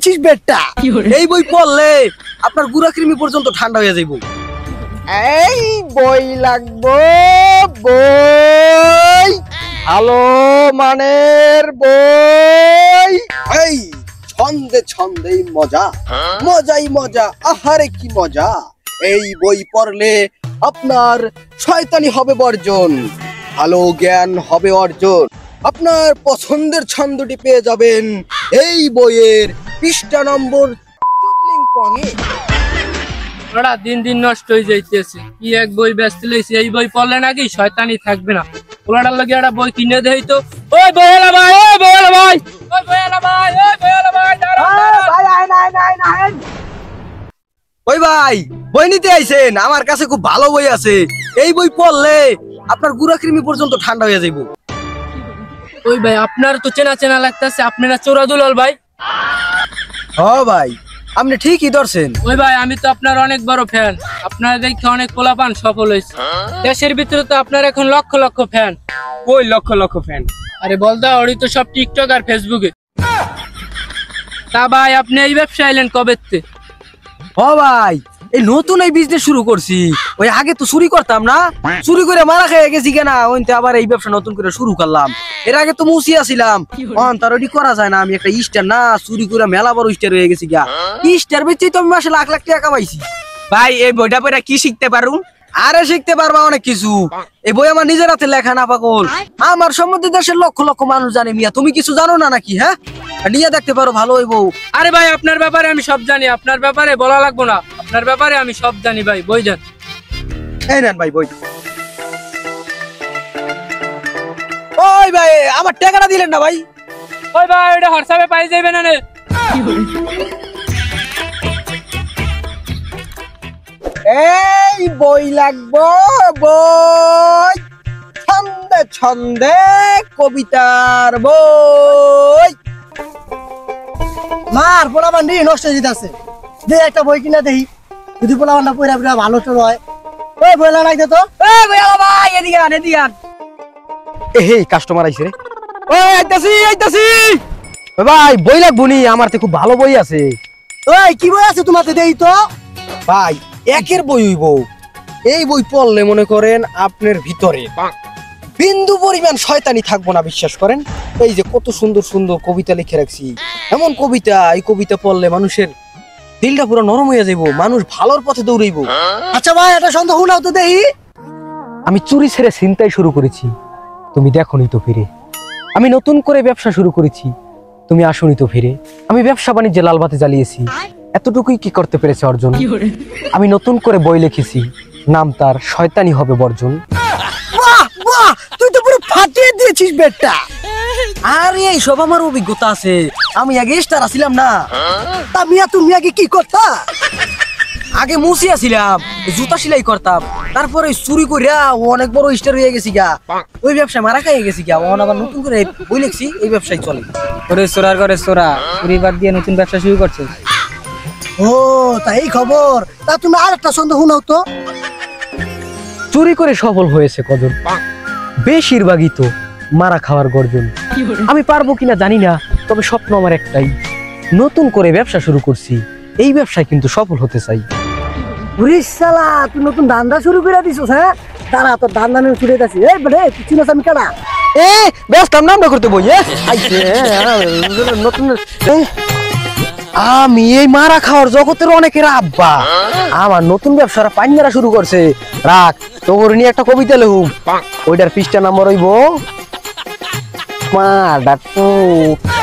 দিয়েছিস বেটা। এই বই পড়লে আপনার গুড়া কৃমি পর্যন্ত ঠান্ডা হয়ে যাইব। এই বই লাগবো, বই ভালো মানের বই। এই ছন্দে ছন্দেই মজা, মজাই মজা, আহারে কি মজা। এই বই পড়লে আপনার শয়তানি হবে বর্জন, ভালো জ্ঞান হবে অর্জন। আপনার পছন্দের ছন্দটি পেয়ে যাবেন এই বইয়ের পৃষ্ঠা নম্বর ৪ ওরা দিন দিন নষ্ট হয়ে যাইতেছে। কি এক বই ব্যস্ত লইছে, এই বই পড়লে নাকি শয়তানি থাকবে না। ওলাটার লগে একটা বই কিনে দেই তো। ওই বইয়ালা ভাই, ওই বইয়ালা ভাই, ওই বইয়ালা ভাই, ওই বইয়ালা ভাই, ওই ভাই, বই নিতে আইছেন? আমার কাছে খুব ভালো বই আছে। এই বই পড়লে আপনার গুড়া কৃমি পর্যন্ত ঠান্ডা হয়ে যাইব। ওই ভাই, আপনার তো চেনা চেনা লাগতেছে। আপনারা চোরা দুলাল ভাই? হ ভাই, আপনি ঠিকই ধরছেন। ওই ভাই, আমি তো আপনার অনেক বড় ফ্যান। আপনার দেখে অনেক পোলাপান সফল হয়েছে। দেশের ভিতরে তো আপনার এখন লক্ষ লক্ষ ফ্যান। ওই লক্ষ লক্ষ ফ্যান। আরে বলদা, ওরই তো সব টিকটক আর ফেসবুকে। তা ভাই, আপনি এই ব্যবসা এলেন কবেতে? ও ভাই, এই নতুন এই বিজনেস শুরু করছি। ওই আগে তো চুরি করতাম না, চুরি করে মারা খেয়ে গেছি কেনা, ওইতে আবার এই ব্যবসা নতুন করে শুরু করলাম। এর আগে তো মুসি আসিলাম, তার ওটি করা যায় না। আমি একটা স্টার না, চুরি করে মেলা বড় স্টার হয়ে গেছি গা। স্টার বেচেই তো আমি মাসে লাখ লাখ টাকা কামাইছি। ভাই, এই বইটা পড়ে কি শিখতে পারুম? আরে শিখতে পারবা অনেক কিছু। এই বই আমার নিজের হাতে লেখা না পাগল। আমার সম্বন্ধে দেশের লক্ষ লক্ষ মানুষ জানে। মিয়া, তুমি কিছু জানো না নাকি? হ্যাঁ, নিয়ে দেখতে পারো, ভালো হইব। আরে ভাই, আপনার ব্যাপারে আমি সব জানি। আপনার ব্যাপারে বলা লাগবো না। আপনার ব্যাপারে আমি সব জানি ভাই। বই দেন। এই নেন ভাই বই। ওই ভাই, আমার টাকাটা দিলেন না ভাই? ওই ভাই, ওটা হোয়াটসঅ্যাপে পাই যাবে না রে। এই বই লাগবো, বই ছন্দে ছন্দে কবিতার বই। মার পোলাবান্ডি নষ্ট হয়ে যেতেছে। দে একটা বই কিনা দেই, যদি পোলাবান্ডা পড়া পড়া ভালো চল হয়। ওই বইলা লাগবে তো। এই বইলা ভাই, এদিকে আন, এদিকে আন। হে কাস্টমার আইছে রে। ওই আইতাছি, আইতাছি। ওই ভাই, বই লাগবো নি? আমার তো খুব ভালো বই আছে। ওই কি বই আছে তোমাতে দেই তো। ভাই, একের বই হইব। এই বই পড়লে মনে করেন আপনার ভিতরে বিন্দু পরিমাণ শয়তানি থাকবো না, বিশ্বাস করেন। এই যে কত সুন্দর সুন্দর কবিতা লিখে রাখছি, এমন কবিতা, এই কবিতা পড়লে মানুষের দিলটা পুরো নরম হয়ে যাইব, মানুষ ভালোর পথে দৌড়াইব। আচ্ছা ভাই, এটা সন্দেহ নাও তো দেই। আমি চুরি ছেড়ে ছিনতাই শুরু করেছি, তুমি দেখোনি তো ফিরে। আমি নতুন করে ব্যবসা শুরু করেছি, তুমি আসোনি তো ফিরে। আমি ব্যবসা বাণিজ্যে লাল বাতি জ্বালিয়েছি, এতটুকুই কি করতে পেরেছে অর্জন। আমি নতুন করে বই লিখেছি, নাম তার শয়তানি হবে বর্জন। বাহ বাহ, তুই তো পুরো ফাটিয়ে দিয়েছিস বেটা। আরে এই সব আমার অভিজ্ঞতা আছে, আমি আগে স্টার আসিলাম না। তা মিয়া, তুমি আগে কি করতা? আগে মুসি আসিলাম, জুতা সেলাই করতাম। তারপরে চুরি করিয়া অনেক বড় স্টার হয়ে গেছি গা। ওই ব্যবসায় মারা খাইয়ে গেছি গা। আবার নতুন করে বই লিখছি, এই ব্যবসায় চলে। ওরে সোরার করে সোরা, চুরি বাদ দিয়ে নতুন ব্যবসা শুরু করছে। ও তাই এই খবর। তা তুমি আর একটা সন্দেহ নাও তো। চুরি করে সফল হয়েছে কজন, বেশিরভাগই তো মারা খাওয়ার গর্জন। আমি পারবো কিনা জানি না, তবে স্বপ্ন আমার একটাই, নতুন করে ব্যবসা শুরু করছি, এই ব্যবসায় কিন্তু সফল হতে চাই। ওরে শালা, তুই নতুন ধান্দা শুরু করে দিছিস? হ্যাঁ, দাঁড়া, তোর ধান্দা নিয়ে ছুটে যাচ্ছি। এই বেড়ে, তুই চিনিস আমি কেডা? ব্যস্ত নামটা করতে বই। নতুন আমি এই মারা খাওয়ার জগতের অনেকের আব্বা। আমার নতুন ব্যবসারা পাইনারা শুরু করছে। রাখ, তোর নিয়ে একটা কবিতা লেখুম, ওইটার পৃষ্ঠা নাম্বার হইব মা ডাক্তার।